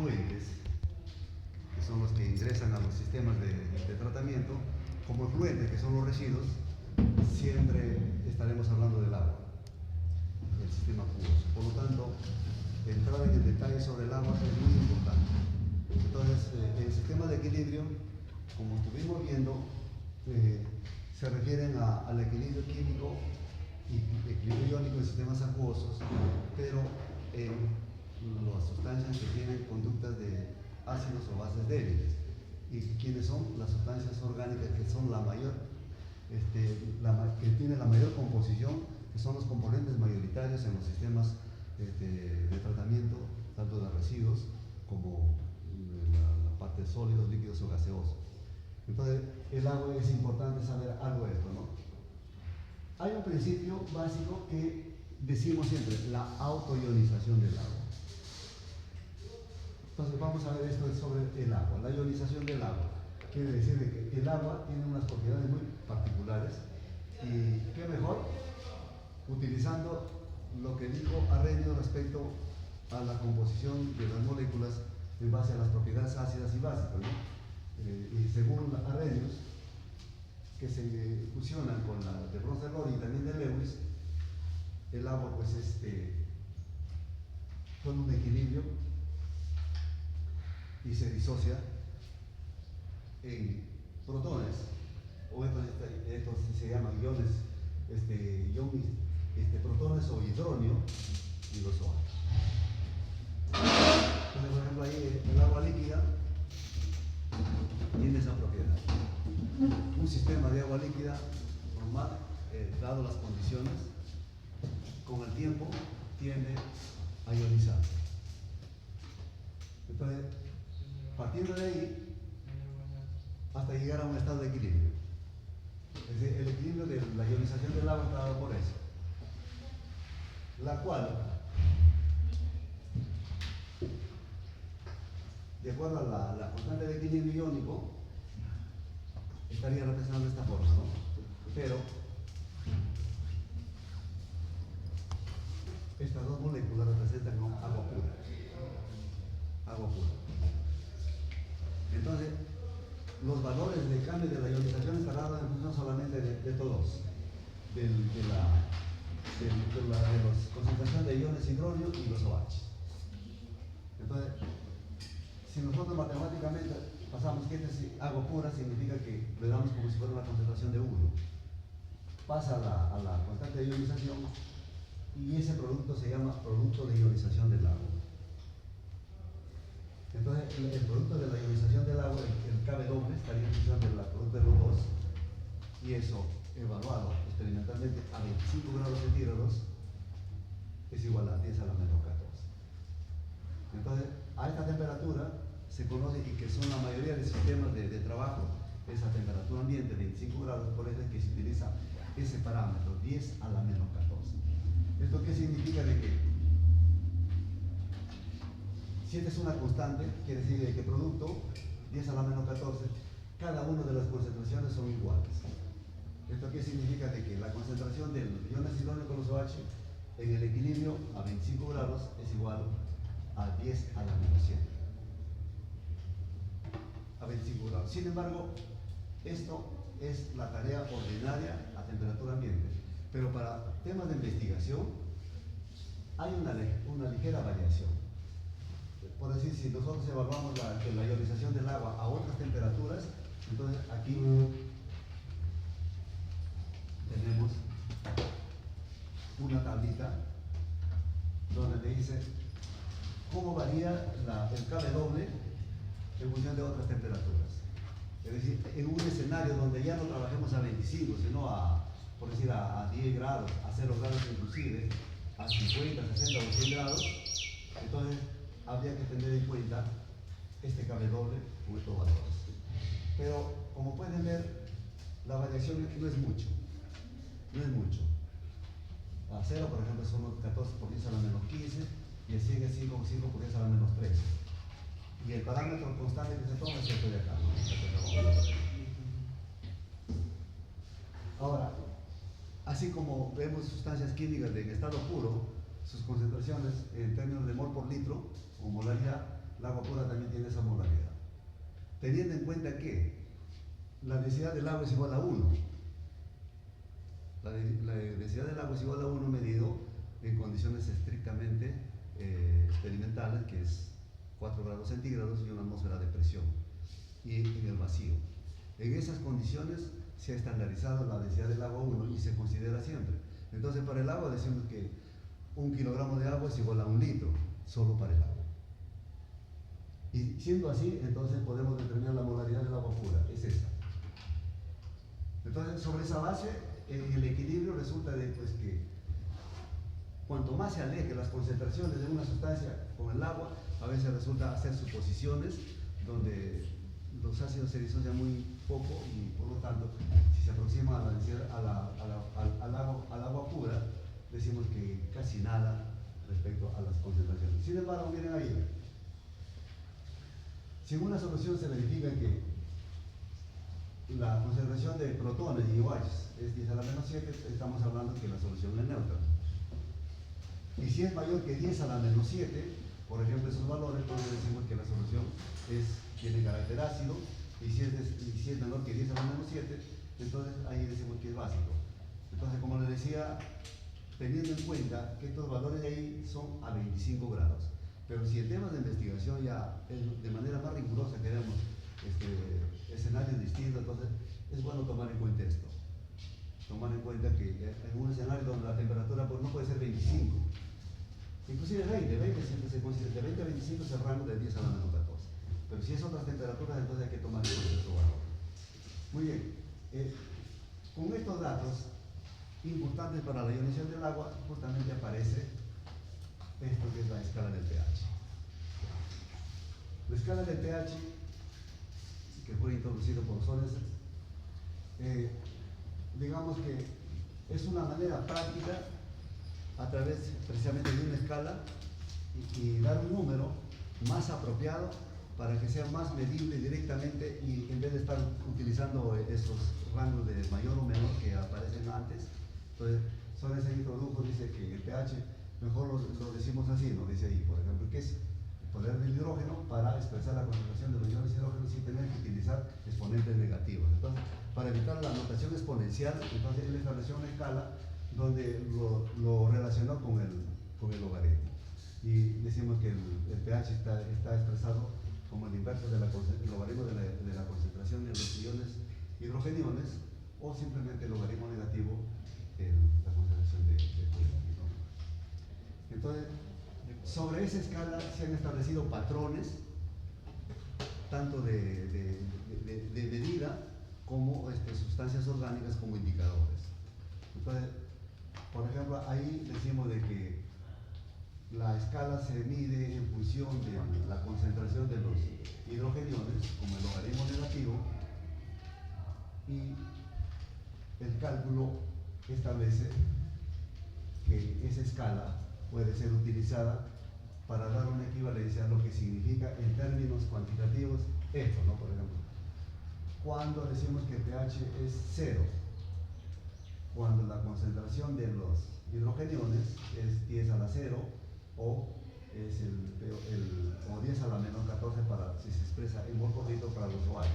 efluentes, que son los que ingresan a los sistemas de tratamiento, como efluentes, que son los residuos, siempre estaremos hablando del agua, del sistema acuoso. Por lo tanto, entrar en el detalle sobre el agua es muy importante. Entonces, el sistema de equilibrio, como estuvimos viendo, se refieren al equilibrio químico y equilibrio iónico en sistemas acuosos, pero en las sustancias que tienen conductas de ácidos o bases débiles. ¿Y quiénes son? Las sustancias orgánicas que son la mayor, que tienen la mayor composición, que son los componentes mayoritarios en los sistemas de tratamiento, tanto de residuos como la parte de sólidos, líquidos o gaseosos. Entonces, el agua es importante saber algo de esto, ¿no? Hay un principio básico que decimos siempre, la autoionización del agua. Entonces, vamos a ver esto sobre el agua, la ionización del agua. Quiere decir que el agua tiene unas propiedades muy particulares y qué mejor utilizando lo que dijo Arrhenius respecto a la composición de las moléculas en base a las propiedades ácidas y básicas, ¿no? Y según Arrhenius, que se fusionan con la de Bronsted-Lowry y también de Lewis, el agua pues con un equilibrio y se disocia en protones, o estos se llaman iones, protones o hidronio y los OH. Entonces, por ejemplo, ahí el agua líquida tiene esa propiedad. Un sistema de agua líquida normal, dado las condiciones, con el tiempo tiende a ionizar. Entonces, partiendo de ahí, hasta llegar a un estado de equilibrio. Es decir, el equilibrio de la ionización del agua está dado por eso, la cual, de acuerdo a la constante de equilibrio iónico, estaría representando de esta forma, ¿no? Pero estas dos moléculas representan agua pura. Agua pura. Entonces, los valores de cambio de la ionización estarán en función solamente de todos, de la concentración de iones hidronio y los OH. Entonces, si nosotros matemáticamente pasamos que esta es agua pura, significa que le damos como si fuera una concentración de 1. Pasa a la constante de ionización y ese producto se llama producto de ionización del agua. Entonces, el producto de la ionización del agua, el Kw estaría en función del producto de los dos, y eso, evaluado experimentalmente a 25 grados centígrados, es igual a 10 a la menos 14. Entonces, a esta temperatura se conoce, y que son la mayoría de sistemas de trabajo, esa temperatura ambiente, 25 grados, por eso es que se utiliza ese parámetro, 10 a la menos 14. ¿Esto qué significa? De que si esta es una constante, quiere decir que el producto, 10 a la menos 14, cada una de las concentraciones son iguales. ¿Esto qué significa? De que la concentración del iones hidrógeno con los OH en el equilibrio a 25 grados es igual a 10 a la menos 100. A 25 grados. Sin embargo, esto es la tarea ordinaria a temperatura ambiente. Pero para temas de investigación hay una ligera variación. Por decir, si nosotros evaluamos la ionización del agua a otras temperaturas, entonces aquí tenemos una tablita donde te dice cómo varía el Kw en función de otras temperaturas. Es decir, en un escenario donde ya no trabajemos a 25, sino por decir, a 10 grados, a 0 grados inclusive, a 50, 60 o 100 grados, entonces habría que tener en cuenta este Kw con estos valores. Pero, como pueden ver, la variación no es mucho. No es mucho. A 0, por ejemplo, son 14 por 10 a la menos 15, y a 100 es 5 por 10 a la menos 13. Y el parámetro constante que se toma es esto de acá. Ahora, así como vemos sustancias químicas en estado puro, sus concentraciones en términos de mol por litro o molaridad el agua pura también tiene esa modalidad. Teniendo en cuenta que la densidad del agua es igual a 1. La densidad del agua es igual a 1 medido en condiciones estrictamente experimentales, que es 4 grados centígrados y una atmósfera de presión, y en el vacío. En esas condiciones se ha estandarizado la densidad del agua 1 y se considera siempre. Entonces, para el agua decimos que 1 kilogramo de agua es igual a 1 litro, solo para el agua. Y siendo así, entonces podemos determinar la molaridad del agua pura, es esa. Entonces, sobre esa base, el equilibrio resulta de pues, que cuanto más se aleje las concentraciones de una sustancia con el agua, a veces resulta hacer suposiciones donde los ácidos se disocian muy poco y por lo tanto, si se aproxima a la densidad, al agua pura, decimos que casi nada respecto a las concentraciones. Sin embargo, miren ahí, si en una solución se verifica que la concentración de protones y OH es 10 a la menos 7, estamos hablando que la solución es neutra. Y si es mayor que 10 a la menos 7, por ejemplo, esos valores, entonces decimos que la solución tiene carácter ácido, y si es menor que 10 a la menos 7, entonces ahí decimos que es básico. Entonces, como les decía, teniendo en cuenta que estos valores de ahí son a 25 grados. Pero si en temas de investigación ya de manera más rigurosa queremos escenarios distintos, entonces es bueno tomar en cuenta esto. Tomar en cuenta que en un escenario donde la temperatura pues, no puede ser 25, inclusive 20 siempre se considera, de 20 a 25 es el rango de 10 a la menos 14. Pero si es otras temperaturas, entonces hay que tomar en cuenta este valor. Muy bien, con estos datos importantes para la ionización del agua, justamente aparece esto que es la escala del pH. La escala del pH, que fue introducido por Sorensen, digamos que es una manera práctica a través precisamente de una escala y dar un número más apropiado para que sea más medible directamente y en vez de estar utilizando esos rangos de mayor o menor que aparecen antes. Entonces, Sorensen introdujo, dice que el pH mejor lo decimos así, ¿no? Dice ahí, por ejemplo, que es el poder del hidrógeno para expresar la concentración de los iones de hidrógeno sin tener que utilizar exponentes negativos. Entonces, para evitar la notación exponencial, entonces él estableció una escala donde lo relacionó con el logaritmo. Y decimos que el pH está expresado como el inverso del logaritmo de la concentración de los iones hidrogeniones o simplemente el logaritmo negativo de la concentración de hidrógeno. Entonces, sobre esa escala se han establecido patrones, tanto de medida como sustancias orgánicas como indicadores. Entonces, por ejemplo, ahí decimos de que la escala se mide en función de la concentración de los hidrogeniones, como el logaritmo negativo, y el cálculo establece que esa escala puede ser utilizada para dar una equivalencia a lo que significa en términos cuantitativos esto, ¿no? Por ejemplo, cuando decimos que el pH es 0, cuando la concentración de los hidrogeniones es 10 a la 0 o es o 10 a la menos 14 si se expresa en mol por litro para los OH.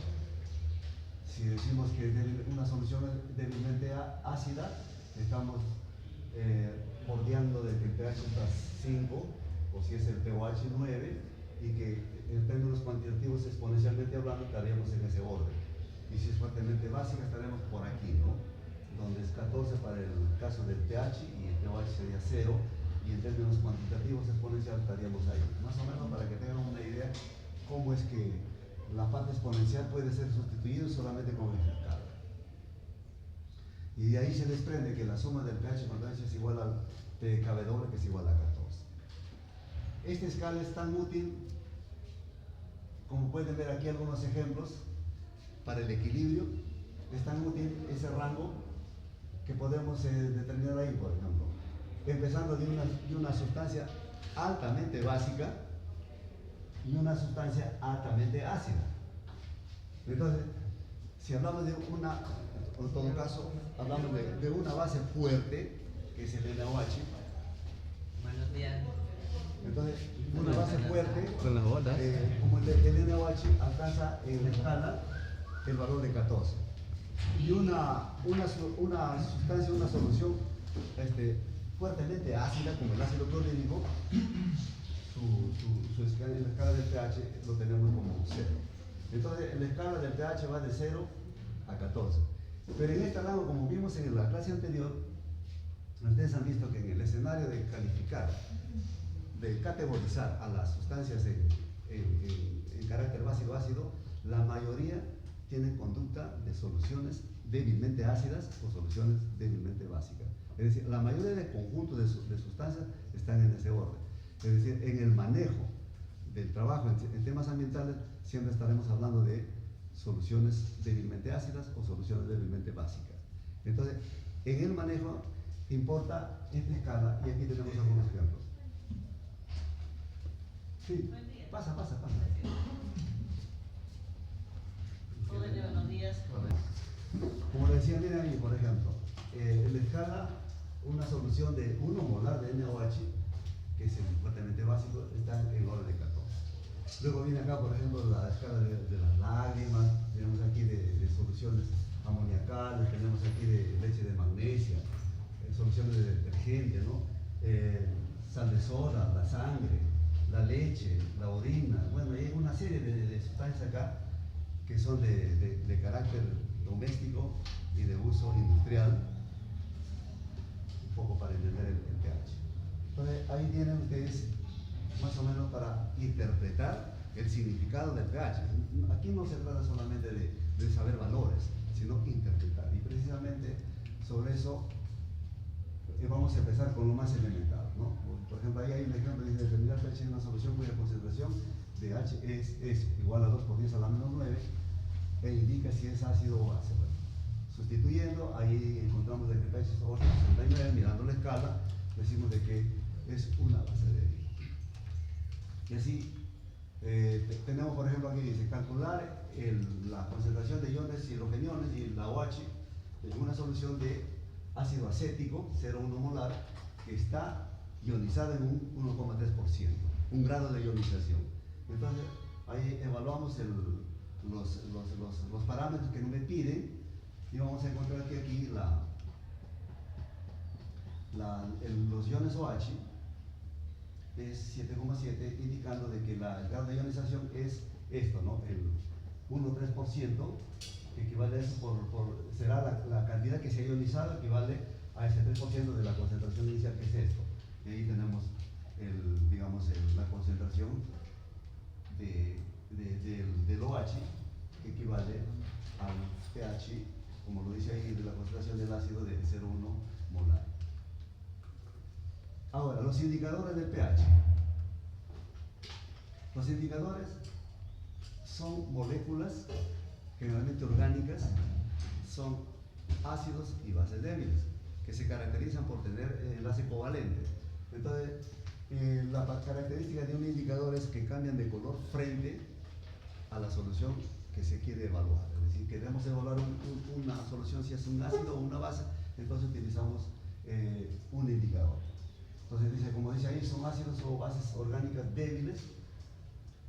Si decimos que una solución es débilmente ácida, estamos bordeando de que el pH está 5, o si es el pOH 9, y que en términos cuantitativos exponencialmente hablando estaríamos en ese orden. Y si es fuertemente básica estaremos por aquí, ¿no? Donde es 14 para el caso del pH y el pOH sería 0, y en términos cuantitativos exponenciales estaríamos ahí. Más o menos para que tengan una idea cómo es que la parte exponencial puede ser sustituida solamente con el escala. Y de ahí se desprende que la suma del pH con pH es igual al pKw, que es igual a 14. Esta escala es tan útil, como pueden ver aquí algunos ejemplos, para el equilibrio. Es tan útil ese rango que podemos determinar ahí, por ejemplo, empezando de una sustancia altamente básica y una sustancia altamente ácida. Entonces, si hablamos de una, en todo caso, hablamos de una base fuerte, que es el NaOH. Buenos días. Entonces, una base fuerte, Con las bolas. como el NaOH, alcanza en la escala el valor de 14. Y una sustancia, una solución fuertemente ácida, como el ácido clorhídrico, su escala, en la escala del pH lo tenemos como 0. Entonces, en la escala del pH va de 0 a 14. Pero en este rango, como vimos en la clase anterior, ustedes han visto que en el escenario de calificar, de categorizar a las sustancias en carácter básico ácido, la mayoría tienen conducta de soluciones débilmente ácidas o soluciones débilmente básicas. Es decir, la mayoría de conjuntos de sustancias están en ese orden. Es decir, en el manejo del trabajo en temas ambientales siempre estaremos hablando de soluciones débilmente ácidas o soluciones débilmente básicas. Entonces, en el manejo importa esta escala y aquí tenemos algunos ejemplos. Sí, pasa. Buenos días. Como decía, miren ahí, por ejemplo, en la escala, una solución de 1 molar de NaOH, que es el fuertemente básico, está en el orden de 14. Luego viene acá, por ejemplo, la escala de las lágrimas, tenemos aquí de soluciones amoniacales, tenemos aquí de leche de magnesia, soluciones de detergente, ¿no? Sal de soda, la sangre, la leche, la orina, bueno, hay una serie de sustancias acá que son de carácter doméstico y de uso industrial, un poco para entender el pH. Entonces, ahí tienen ustedes más o menos para interpretar el significado del pH. Aquí no se trata solamente de saber valores, sino interpretar. Y precisamente sobre eso vamos a empezar con lo más elemental, ¿no? Por ejemplo, ahí hay un ejemplo, dice determinar pH en una solución cuya concentración de H es igual a 2 por 10 a la menos 9 e indica si es ácido o base. Bueno, sustituyendo, ahí encontramos de que pH es 8,69, mirando la escala, decimos de que es una base débil. Y así, tenemos por ejemplo aquí dice, calcular la concentración de iones hidrogeniones y la OH en una solución de ácido acético, 0,1 molar, que está ionizada en un 1,3%, un grado de ionización. Entonces, ahí evaluamos los parámetros que nos me piden y vamos a encontrar que aquí los iones OH es 7,7, indicando de que el grado de ionización es esto, ¿no? El 1,3%, que equivale a eso será la cantidad que se ha ionizado, equivale a ese 3% de la concentración inicial, que es esto. Y ahí tenemos la concentración del OH, que equivale al pH, como lo dice ahí, de la concentración del ácido de 0,1 molar. Ahora, los indicadores del pH. Los indicadores son moléculas generalmente orgánicas, son ácidos y bases débiles, que se caracterizan por tener enlace covalente. Entonces, la característica de un indicador es que cambian de color frente a la solución que se quiere evaluar. Es decir, queremos evaluar una solución si es un ácido o una base, entonces utilizamos un indicador. Entonces dice, como dice ahí, son ácidos o bases orgánicas débiles,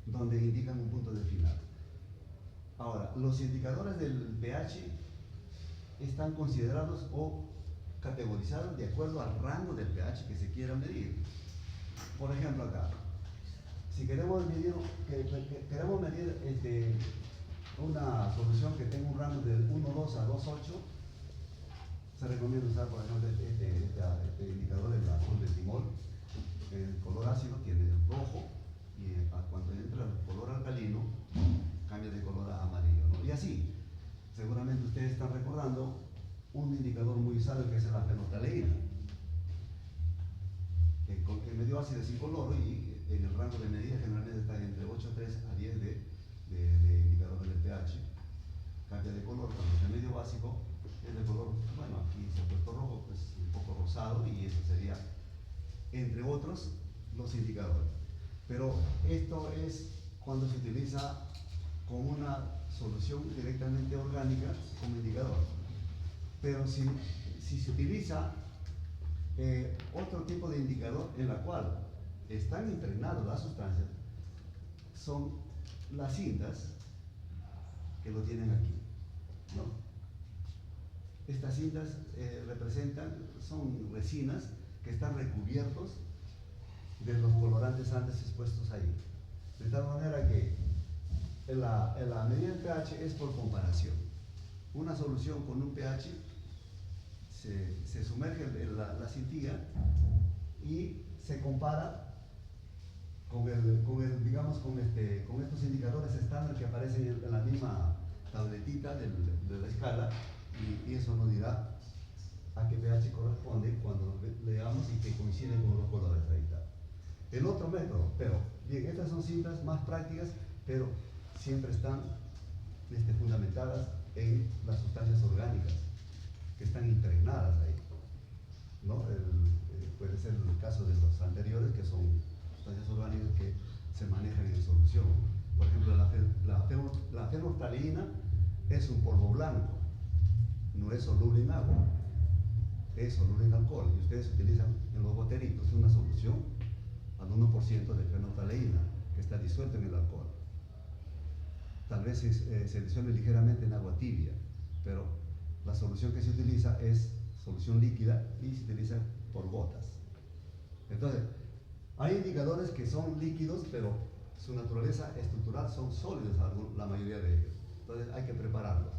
donde indican un punto de final. Ahora, los indicadores del pH están considerados o categorizados de acuerdo al rango del pH que se quiera medir. Por ejemplo, acá, si queremos medir, una solución que tenga un rango del 1,2 a 2,8, se recomienda usar, por ejemplo, este indicador, el azul de timol. El color ácido tiene el rojo y cuando entra el color alcalino cambia de color a amarillo, ¿no? Y así, seguramente ustedes están recordando un indicador muy usado que es la fenolftaleína. El medio ácido es incoloro y en el rango de medida generalmente está entre 8,3 a 10 de indicadores del pH. Cambia de color cuando es el medio básico, es de color, bueno, aquí se ha puesto rojo, pues un poco rosado, y eso sería, entre otros, los indicadores. Pero esto es cuando se utiliza con una solución directamente orgánica como indicador. Pero si se utiliza otro tipo de indicador en la cual están impregnadas las sustancias son las cintas que lo tienen aquí, ¿no? Estas cintas son resinas que están recubiertos de los colorantes antes expuestos ahí. De tal manera que la medida del pH es por comparación. Una solución con un pH se sumerge en la cintilla y se compara con estos indicadores estándar que aparecen en la misma tabletita de la escala, y eso nos dirá a qué pH corresponde cuando leamos y que coinciden con los colores. Ahí está. El otro método, pero bien, estas son cintas más prácticas, pero siempre están fundamentadas en las sustancias orgánicas que están impregnadas ahí, ¿no? Puede ser el caso de los anteriores, que son sustancias orgánicas que se manejan en solución. Por ejemplo, la fenolftaleína es un polvo blanco, no es soluble en agua, es soluble en alcohol, y ustedes utilizan en los boteritos una solución al 1% de fenolftaleína que está disuelto en el alcohol. Tal vez se disuelve ligeramente en agua tibia, pero la solución que se utiliza es solución líquida y se utiliza por gotas. Entonces, hay indicadores que son líquidos, pero su naturaleza estructural son sólidos, la mayoría de ellos. Entonces hay que prepararlos.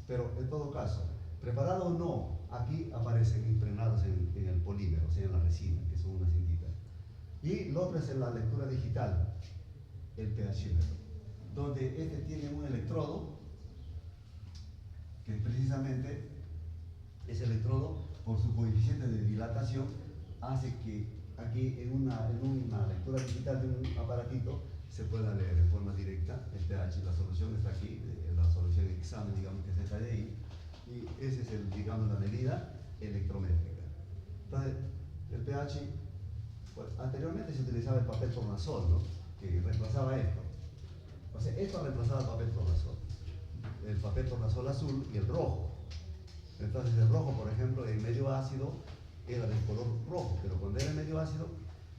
Pero en todo caso, preparado o no, aquí aparecen impregnados en el polímero, o sea, en la resina, que son unas cintitas. Y lo otro es en la lectura digital, el pHímetro, donde este tiene un electrodo que precisamente ese electrodo, por su coeficiente de dilatación, hace que aquí en una lectura digital de un aparatito se pueda leer en forma directa el pH. La solución está aquí, la solución de examen, digamos, que es esta de ahí, y esa es digamos, la medida electrométrica. Entonces, el pH, pues, anteriormente se utilizaba el papel tornasol, ¿no? Que reemplazaba esto. O sea, esto reemplazaba el papel tornasol. El papel tornasol azul y el rojo. Entonces, el rojo, por ejemplo, en medio ácido era del color rojo, pero cuando era medio ácido,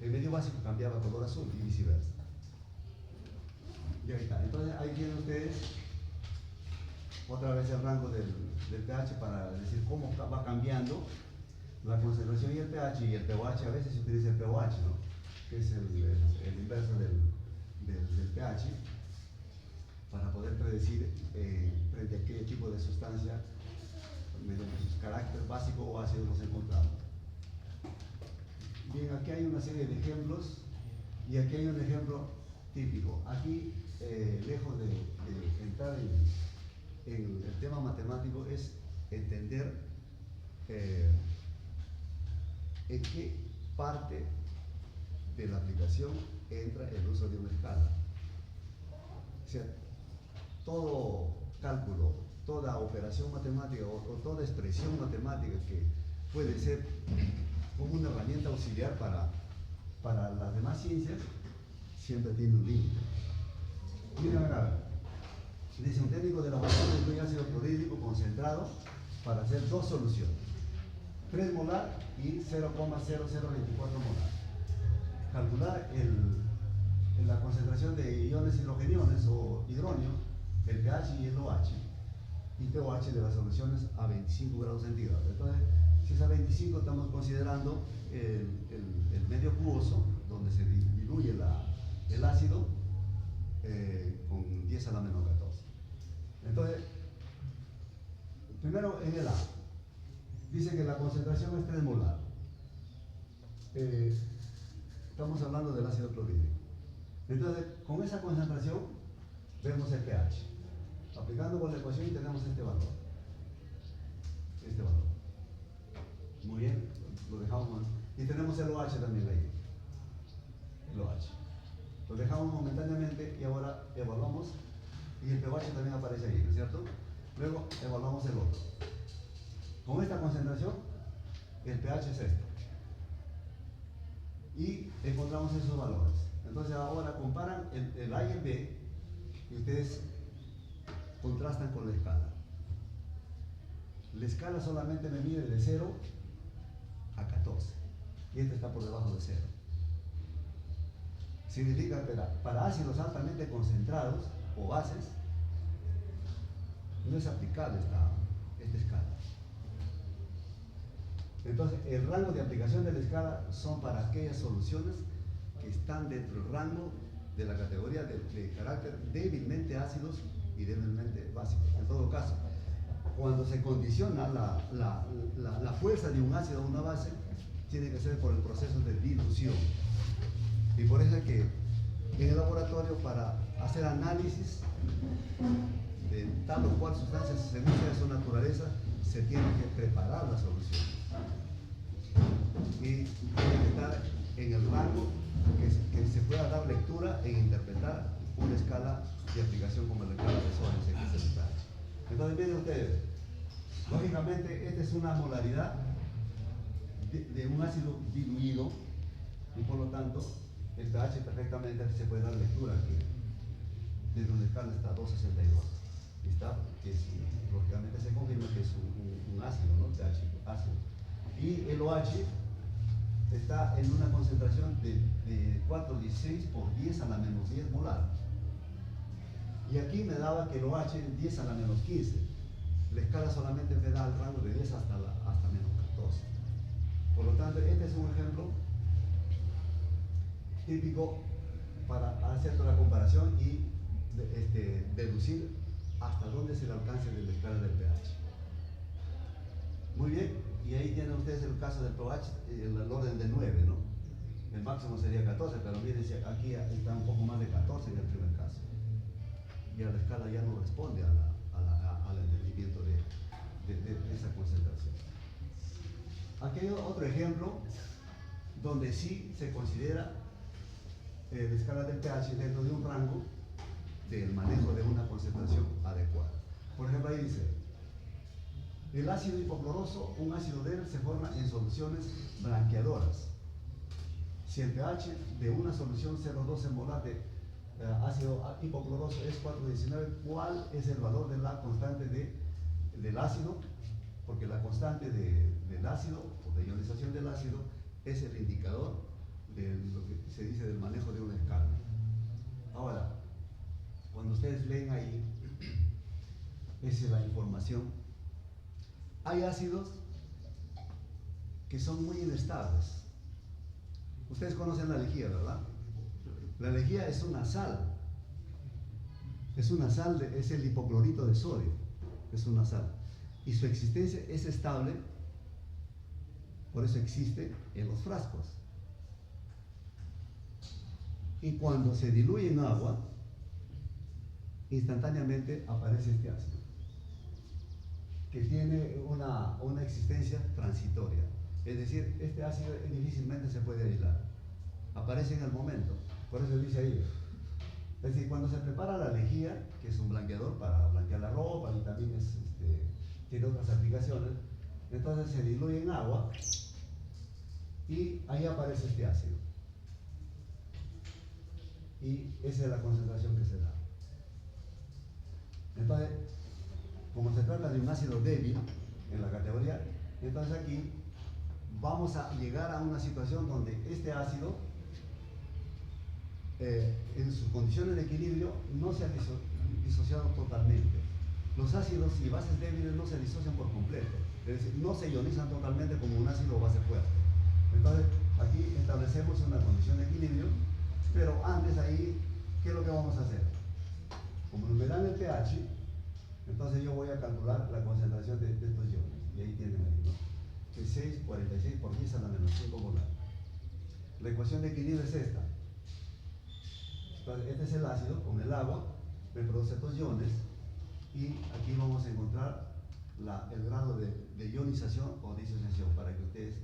el medio básico cambiaba a color azul y viceversa. Y ahí está. Entonces, ahí tienen ustedes otra vez el rango del pH para decir cómo va cambiando la concentración y el pH. Y el pOH, a veces se utiliza el pOH, ¿no? Que es el inverso del pH, para poder predecir frente a qué tipo de sustancia, mediante su carácter básico o ácido, nos encontramos. Bien, aquí hay una serie de ejemplos y aquí hay un ejemplo típico. Aquí, lejos de entrar en el tema matemático, es entender en qué parte de la aplicación entra el uso de una escala. O sea, todo cálculo, toda operación matemática o toda expresión matemática que puede ser como una herramienta auxiliar para las demás ciencias, siempre tiene un límite. Miren acá, dice: un técnico de laboratorio incluye ácido clorhídrico concentrado para hacer dos soluciones, 3 molar y 0,0024 molar. Calcular la concentración de iones hidrogeniones o hidróneos, el pH y el OH, y pOH de las soluciones a 25 grados centígrados. Entonces, si es a 25, estamos considerando el medio acuoso, donde se diluye el ácido con 10 a la menos 14. Entonces, primero en el A, dice que la concentración es 3 molar. Estamos hablando del ácido clorhídrico. Entonces, con esa concentración vemos el pH. Aplicando con la ecuación tenemos este valor. Este valor. Muy bien, lo dejamos. Y tenemos el OH también ahí. El OH. Lo dejamos momentáneamente y ahora evaluamos. Y el pH también aparece ahí, ¿no es cierto? Luego evaluamos el otro. Con esta concentración, el pH es esto. Y encontramos esos valores. Entonces ahora comparan el A y el B y ustedes contrastan con la escala. La escala solamente me mide de 0 a 14 y esta está por debajo de 0. significa que para ácidos altamente concentrados o bases, no es aplicable esta escala. Entonces, el rango de aplicación de la escala son para aquellas soluciones que están dentro del rango de la categoría de carácter débilmente ácidos y débilmente básicos. En todo caso, cuando se condiciona la fuerza de un ácido a una base, tiene que ser por el proceso de dilución. Y por eso es que en el laboratorio, para hacer análisis de tal o cual sustancia, según sea su naturaleza, se tiene que preparar la solución. Y tiene que estar en el rango que se pueda dar lectura e interpretar una escala de aplicación como la escala de Sorensen, etc. Entonces, miren ustedes, lógicamente, esta es una molaridad de un ácido diluido y por lo tanto el pH perfectamente se puede dar lectura aquí. Desde una escala está 262. ¿Está? Que lógicamente se confirma que es un ácido, ¿no? pH ácido. Y el OH está en una concentración de 416 por 10 a la menos 10 molar. Y aquí me daba que el OH es 10 a la menos 15. La escala solamente me da el rango de 10 hasta menos 14. Por lo tanto, este es un ejemplo típico para hacer la comparación y deducir hasta dónde es el alcance de la escala del pH. Muy bien, y ahí tienen ustedes el caso del pH, el orden de 9, ¿no? El máximo sería 14, pero miren, aquí está un poco más de 14 en el primer caso. Ya la escala ya no responde al entendimiento de esa concentración. Aquí hay otro ejemplo donde sí se considera la escala del pH dentro de un rango del manejo de una concentración adecuada. Por ejemplo, ahí dice, el ácido hipocloroso, un ácido débil, se forma en soluciones blanqueadoras. Si el pH de una solución 0,12 molar de ácido hipocloroso es 4,19, ¿cuál es el valor de la constante del ácido? Porque la constante del ácido, o de ionización del ácido, es el indicador de lo que se dice del manejo de una escala. Ahora, cuando ustedes leen ahí, esa es la información. Hay ácidos que son muy inestables. Ustedes conocen la lejía, ¿verdad? La lejía es una sal. Es una sal, es el hipoclorito de sodio. Es una sal. Y su existencia es estable, por eso existe en los frascos. Y cuando se diluye en agua, instantáneamente aparece este ácido, que tiene una existencia transitoria. Es decir, este ácido difícilmente se puede aislar. Aparece en el momento. Por eso dice ahí. Es decir, cuando se prepara la lejía, que es un blanqueador para blanquear la ropa y también tiene otras aplicaciones, entonces se diluye en agua y ahí aparece este ácido. Y esa es la concentración que se da. Entonces, como se trata de un ácido débil en la categoría, entonces aquí vamos a llegar a una situación donde este ácido, en sus condiciones de equilibrio, no se ha disociado totalmente. Los ácidos y bases débiles no se disocian por completo, es decir, no se ionizan totalmente como un ácido o base fuerte. Entonces, aquí establecemos una condición de equilibrio, pero antes ahí, ¿qué es lo que vamos a hacer? Como me dan el pH, entonces yo voy a calcular la concentración de estos iones. Y ahí tienen ahí, ¿no? Que 6,46 por 10 a la menos 5 molar. La ecuación de equilibrio es esta. Entonces, este es el ácido con el agua, me produce estos iones, y aquí vamos a encontrar el grado de ionización o disociación para que ustedes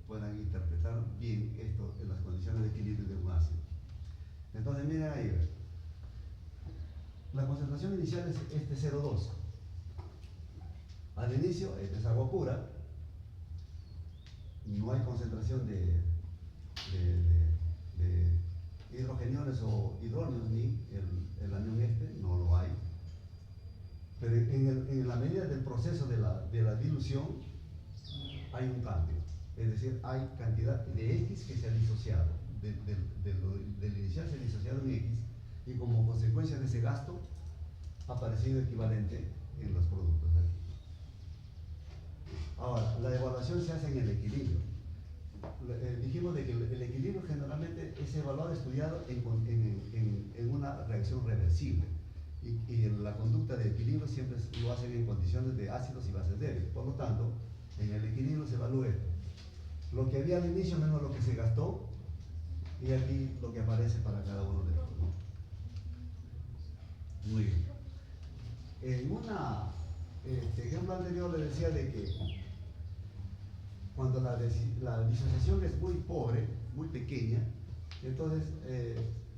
puedan interpretar bien esto en las condiciones de equilibrio de un ácido. Entonces, miren ahí, la concentración inicial es este 0,2. Al inicio, esta es agua pura, no hay concentración de hidrogeniones o hidrógenos, ni el anión no lo hay. Pero en la medida del proceso de la dilución hay un cambio, es decir, hay cantidad de X que se ha disociado. del inicial se disociado en X, y como consecuencia de ese gasto ha aparecido equivalente en los productos de aquí. Ahora, la evaluación se hace en el equilibrio. Dijimos de que el equilibrio generalmente es evaluado, estudiado en una reacción reversible. Y la conducta de equilibrio siempre lo hacen en condiciones de ácidos y bases débiles. Por lo tanto, en el equilibrio se evalúa lo que había al inicio menos lo que se gastó, y aquí lo que aparece para cada uno de ellos, ¿no? Muy bien. En ejemplo anterior le decía de que cuando la disociación es muy pobre, muy pequeña, entonces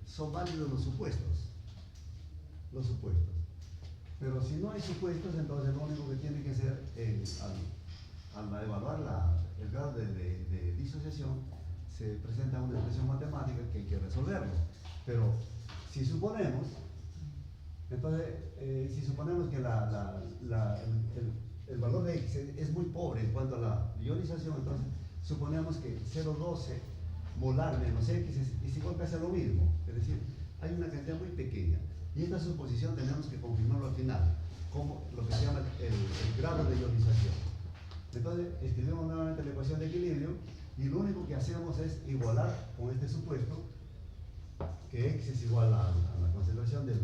son válidos los supuestos. Pero si no hay supuestos, entonces lo único que tiene que hacer al evaluar el grado de disociación, se presenta una expresión matemática que hay que resolverlo. Pero si suponemos, entonces, si suponemos que el valor de X es muy pobre en cuanto a la ionización, entonces suponemos que 0,12 molar menos X es igual casi a lo mismo. Es decir, hay una cantidad muy pequeña. Y esta suposición tenemos que confirmarlo al final, como lo que se llama el grado de ionización. Entonces, escribimos nuevamente la ecuación de equilibrio, y lo único que hacemos es igualar con este supuesto que X es igual a la concentración del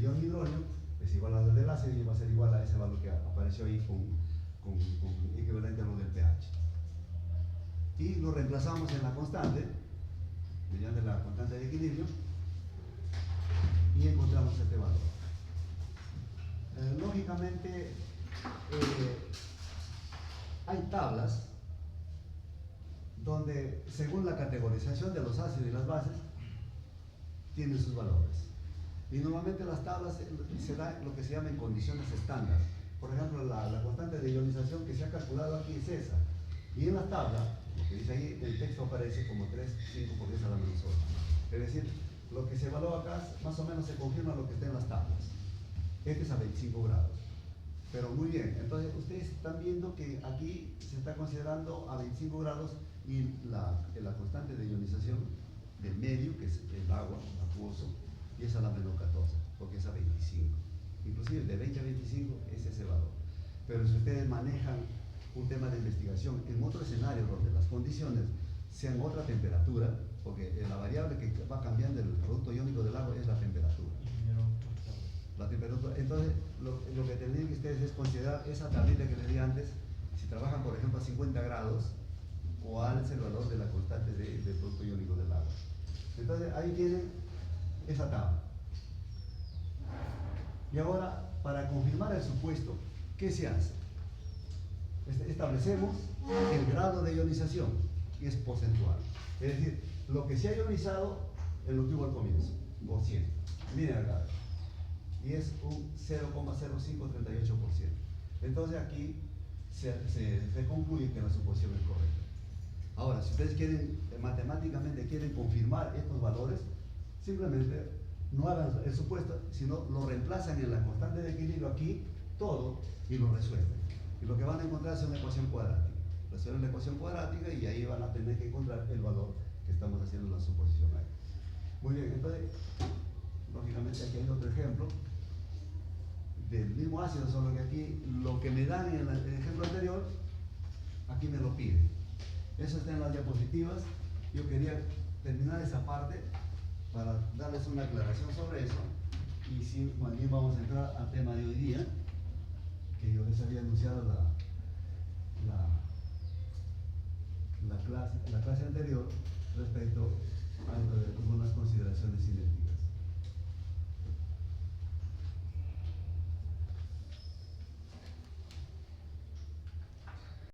ion hidrógeno, es igual a la del ácido, y va a ser igual a ese valor que apareció ahí con equivalente a lo del pH. Y lo reemplazamos en la constante, mediante la constante de equilibrio, y encontramos este valor. Lógicamente, hay tablas donde, según la categorización de los ácidos y las bases, tienen sus valores. Y normalmente las tablas se da lo que se llama en condiciones estándar. Por ejemplo, la constante de ionización que se ha calculado aquí es esa. Y en la tabla, lo que dice ahí, el texto aparece como 3, 5 por 10 a la menos 8. Es decir, lo que se evalúa acá, más o menos se confirma lo que está en las tablas. Este es a 25 grados. Pero muy bien, entonces ustedes están viendo que aquí se está considerando a 25 grados, y la constante de ionización del medio, que es el agua acuoso, y es a la menos 14, porque es a 25. Inclusive de 20 a 25 es ese valor. Pero si ustedes manejan un tema de investigación en otro escenario donde las condiciones sean otra temperatura, porque la variable que va cambiando el producto iónico del agua es la temperatura. Entonces, lo que tendrían que ustedes es considerar esa tablita que les di antes. Si trabajan, por ejemplo, a 50 grados, cuál es el valor de la constante del producto iónico del agua. Entonces, ahí tienen esa tabla. Y ahora, para confirmar el supuesto, ¿qué se hace? Establecemos el grado de ionización, que es porcentual. Es decir, lo que se ha ionizado en lo que hubo al comienzo, por 100. Miren acá. Y es un 0,0538%. Entonces aquí se concluye que la suposición es correcta. Ahora, si ustedes quieren, matemáticamente quieren confirmar estos valores, simplemente no hagan el supuesto, sino lo reemplazan en la constante de equilibrio aquí, todo, y lo resuelven. Y lo que van a encontrar es una ecuación cuadrática. Resuelven la ecuación cuadrática y ahí van a tener que encontrar el valor que estamos haciendo la suposición ahí. Muy bien, entonces, lógicamente aquí hay otro ejemplo del mismo ácido, solo que aquí lo que me dan en el ejemplo anterior, aquí me lo piden. Eso está en las diapositivas. Yo quería terminar esa parte para darles una aclaración sobre eso, y si también vamos a entrar al tema de hoy día, que yo les había anunciado la clase anterior respecto a algunas consideraciones iniciales.